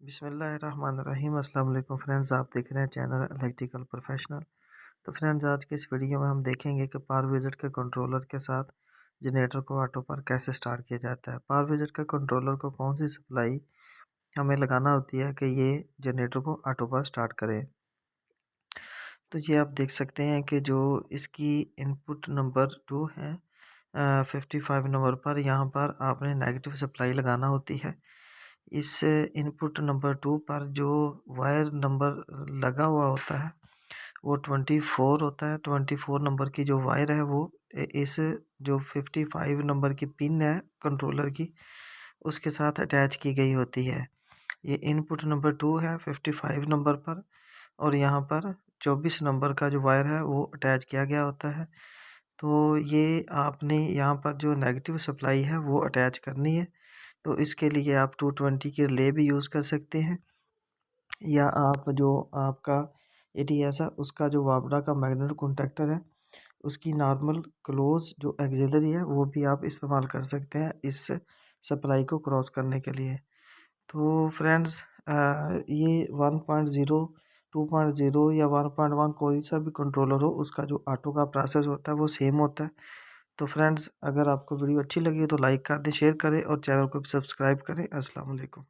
बिस्मिल्लाहिर्रहमानिर्रहीम। अस्सलाम वालेकुम फ्रेंड्स, आप देख रहे हैं चैनल इलेक्ट्रिकल प्रोफेशनल। तो फ्रेंड्स, आज के इस वीडियो में हम देखेंगे कि पावर विजेट के कंट्रोलर के साथ जनरेटर को ऑटो पर कैसे स्टार्ट किया जाता है। पावर विजेट के कंट्रोलर को कौन सी सप्लाई हमें लगाना होती है कि ये जनरेटर को ऑटो पर स्टार्ट करे। तो ये आप देख सकते हैं कि जो इसकी इनपुट नंबर 2 है 55 नंबर पर, यहाँ पर आपने नेगेटिव सप्लाई लगाना होती है। इस इनपुट नंबर 2 पर जो वायर नंबर लगा हुआ होता है वो 24 होता है। 24 नंबर की जो वायर है वो इस जो 55 नंबर की पिन है कंट्रोलर की, उसके साथ अटैच की गई होती है। ये इनपुट नंबर 2 है 55 नंबर पर, और यहाँ पर 24 नंबर का जो वायर है वो अटैच किया गया होता है। तो ये आपने यहाँ पर जो नेगेटिव सप्लाई है वो अटैच करनी है। तो इसके लिए आप 220 के रिले भी यूज़ कर सकते हैं, या आप जो आपका एटीएस है उसका जो वापडा का मैग्नेट कॉन्टैक्टर है उसकी नॉर्मल क्लोज जो एक्सिलरी है वो भी आप इस्तेमाल कर सकते हैं इस सप्लाई को क्रॉस करने के लिए। तो फ्रेंड्स, ये 1.0 2.0 या 1.1 कोई सा भी कंट्रोलर हो, उसका जो ऑटो का प्रोसेस होता है वो सेम होता है। तो फ्रेंड्स, अगर आपको वीडियो अच्छी लगी तो लाइक कर दें, शेयर करें और चैनल को भी सब्सक्राइब करें। अस्सलाम वालेकुम।